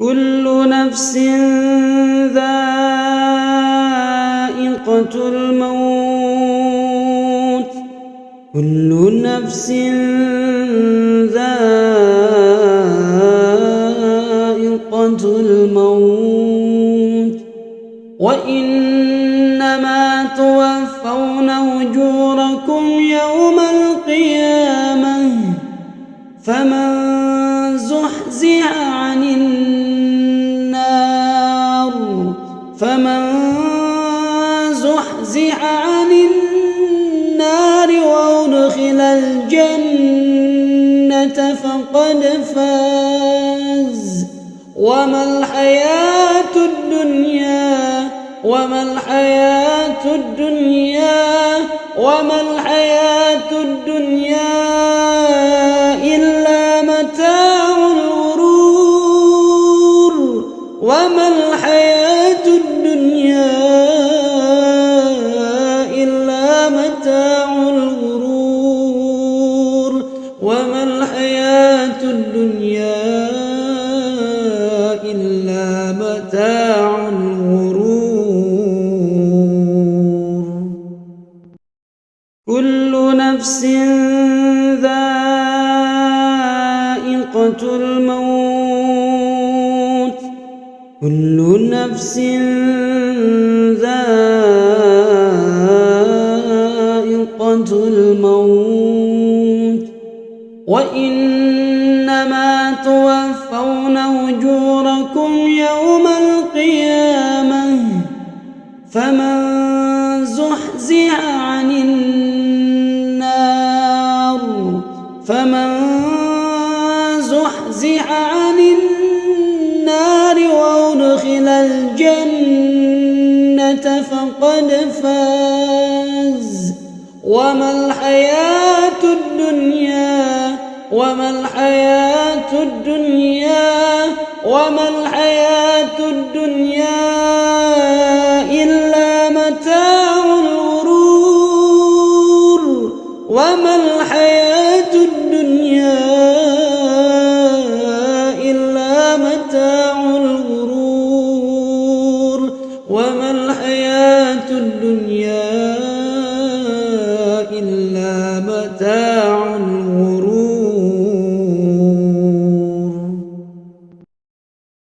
كل نفس ذائقة الموت. كل نفس ذائقة الموت وإنما توفون أجوركم يوم القيامة فمن زحزح عن النار وأدخل الجنة فقد فاز. وما الحياة الدنيا إلا متاع الغرور. وما الحياة الدنيا إلا متاع الغرور. وما الحياة الدنيا إلا متاع الغرور. كل نفس ذائقة الموت. كل نفس ذائقة الموت وإنما توفون أجوركم يوم القيامة فمن زحزح عن النار وأدخل الجنة فقد فاز. وما الحياة الدنيا إلا متاع الغرور. وما الحياة الدنيا إلا متاع الغرور. وما الحياة الدنيا إلا متاع الغرور.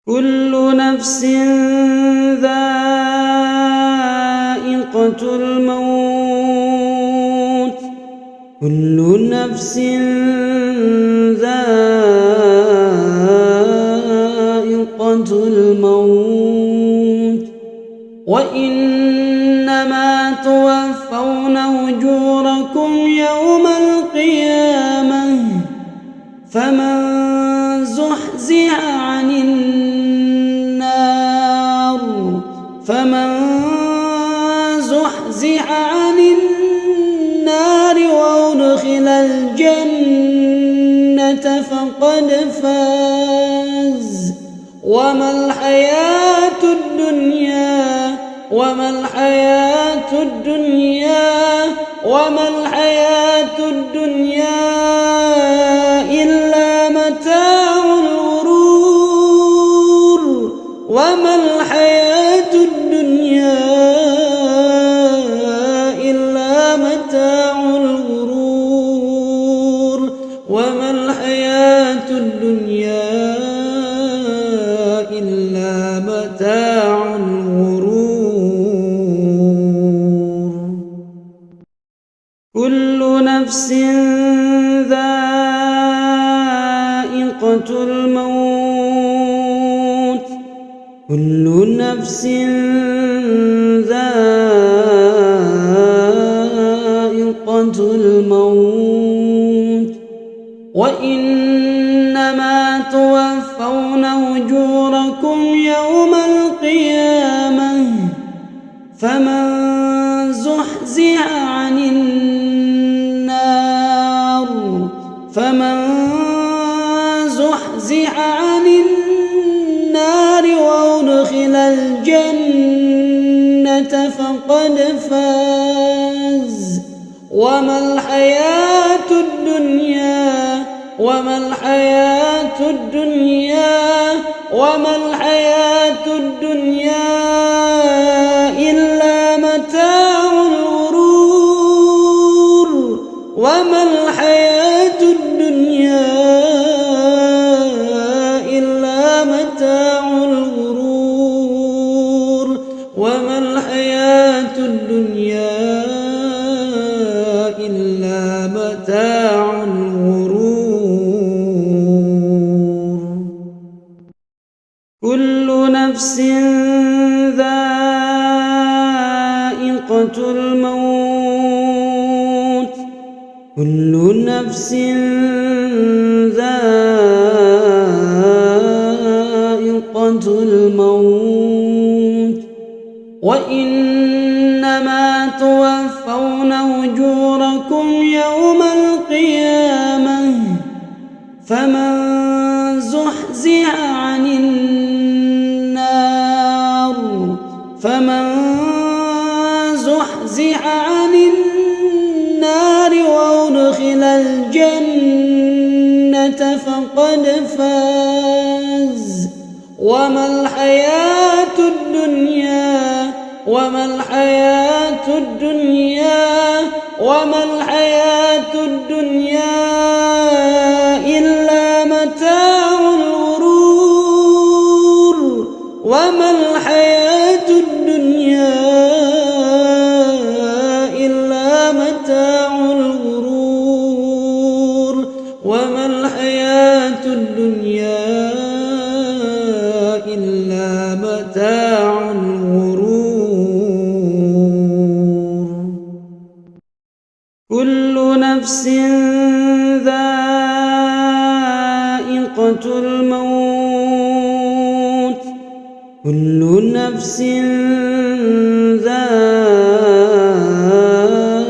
كل نفس ذائقة الموت. كل نفس ذائقة الموت وإنما توفون أجوركم يوم القيامة فمن زحزح عن النار وأدخل الجنة فقد فاز. وما الحياة الدنيا إلا متاع الغرور. وما الحياة الدنيا إلا متاع الغرور. وما الحياة الدنيا إلا متاع الغرور. كل نفس ذائقة الموت. كل نفس ذائقة الموت وإنما توفون أجوركم يوم القيامة فمن زحزح عن النار وأدخل الجنة فقد فاز. وما الحياة الدنيا وما الحياة الدنيا إلا متاع الغرور وما الحياة الدنيا إلا متاع الغرور وما الحياة الدنيا إلا متاع الغرور كل نفس ذائقة الموت كل نفس ذائقة الموت وإنما توفون أجوركم يوم القيامة فمن زحزح عن النار وأدخل الجنة فقد فاز وما الحياة الدنيا إلا متاع الغرور وما الحياة الدنيا إلا متاع الغرور وما الحياة الدنيا إلا متاع الغرور كل نفس ذائقة الموت كل نفس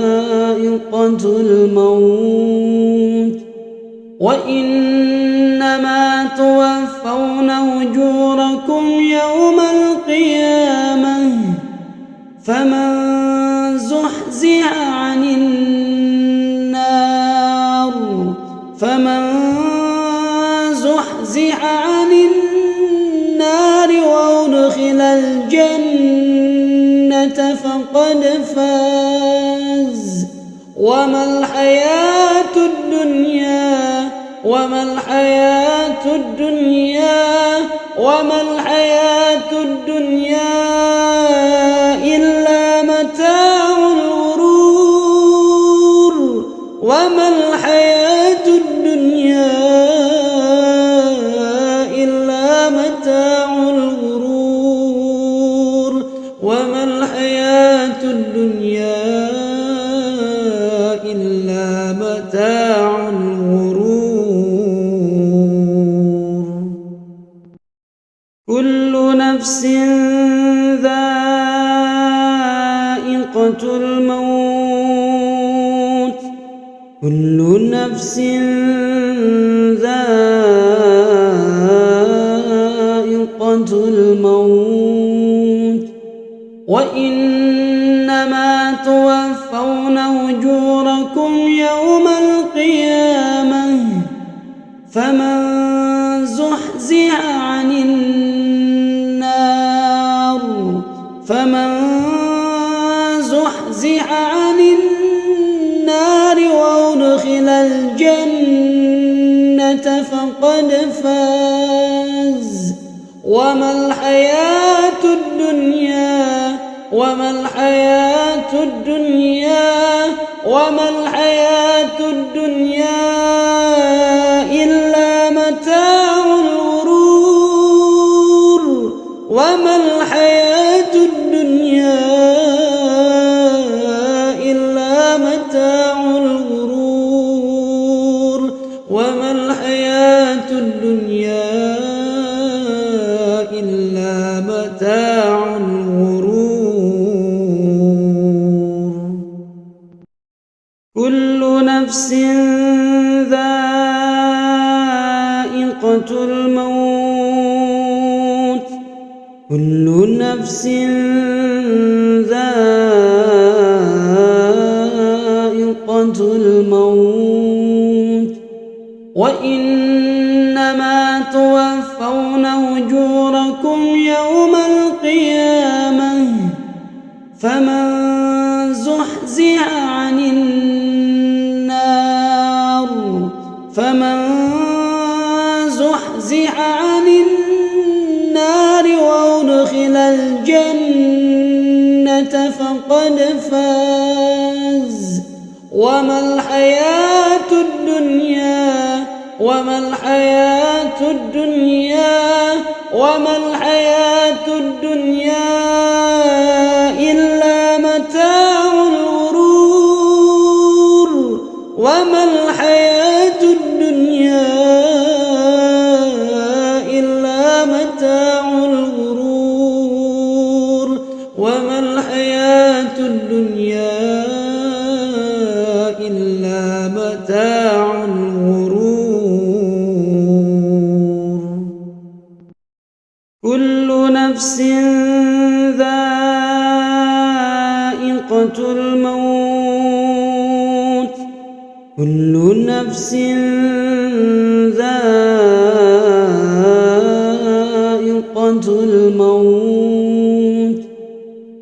ذائقة الموت وإنما توفون أجوركم يوم القيامة فمن زحزح عن النار وأدخل الجنة فقد فاز وما الحياة الدنيا إلا متاع الغرور وما الحياة الدنيا إلا متاع الغرور وما الحياة الدنيا إلا متاع الغرور كل نفس ذائقة الموت كل نفس ذائقة الموت وإنما توفون أجوركم يوم القيامة فمن زحزح عن النار وأدخل الجنة فقد فاز وما الحياة الدنيا إلا متاع الغرور وما الحياة الدنيا إلا متاع الغرور وما الحياة الدنيا إلا متاع الغرور كل نفس ذائقة الموت كل نفس ذائقة الموت وإنما توفون أجوركم يوم القيامة فمن زحزح عن النار وأدخل الجنة فقد فاز وما الحياة الدنيا إلا متاع الغرور وما الحياة الدنيا إلا متاع الغرور وما الحياة الدنيا إلا متاع الغرور كل نفس ذائقة الموت كل نفس ذائقة الموت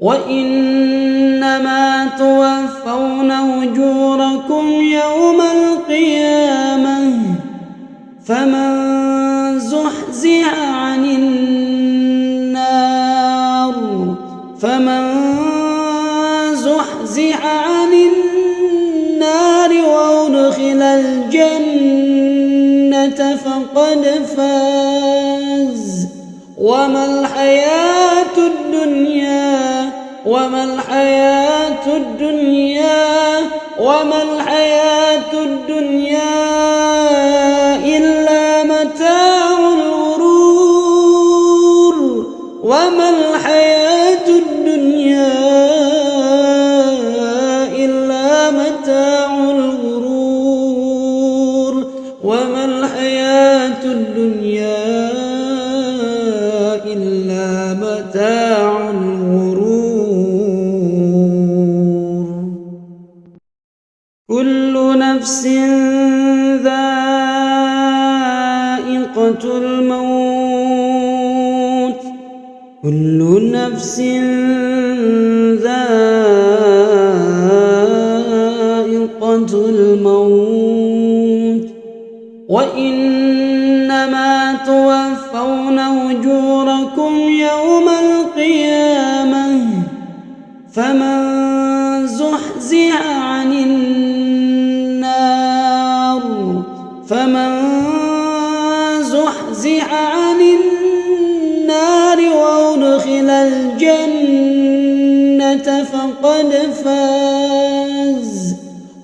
وإنما توفون أجوركم يوم القيامة فمن زحزح عن النار وأدخل الجنة فقد فاز وما الحياة الدنيا إلا متاع الغرور وما الحياة الدنيا إلا متاع الغرور وما الحياة الدنيا إلا متاع الغرور كل نفس ذائقة الموت كل نفس ذائقة الموت وإنما توفون أجوركم يوم القيامة فمن زحزح عن النار وأدخل الجنة فقد فاز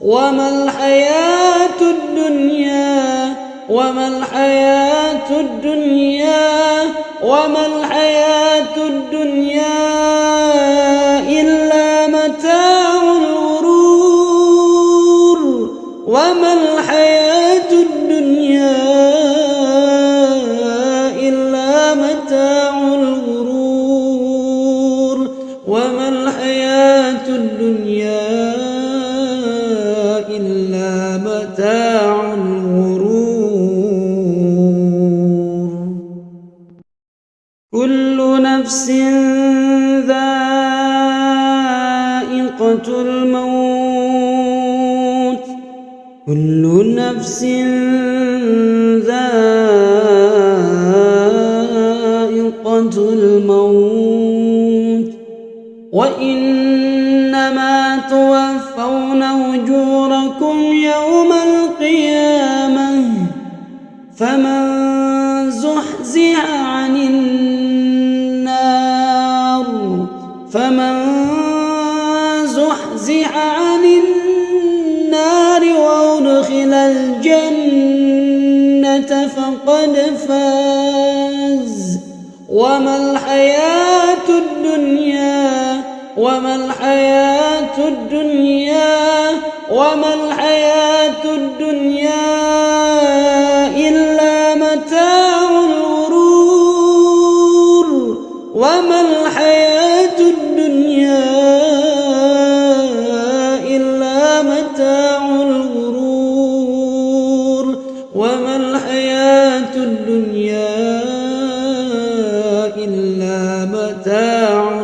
وما الحياة الدنيا إلا متاع الغرور وما الحياة الدنيا إلا متاع الغرور وما الحياة الدنيا إلا متاع الغرور كل نفس ذائقة الموت كل نفس ذائقة الموت وإنما توفون أجوركم يوم القيامة فمن زحزح عن النار وأدخل الجنة فقد فاز وما الحياة الدنيا إلا متاع الغرور وما الحياة الدنيا إلا متاع الغرور وما الحياة الدنيا إلا متاع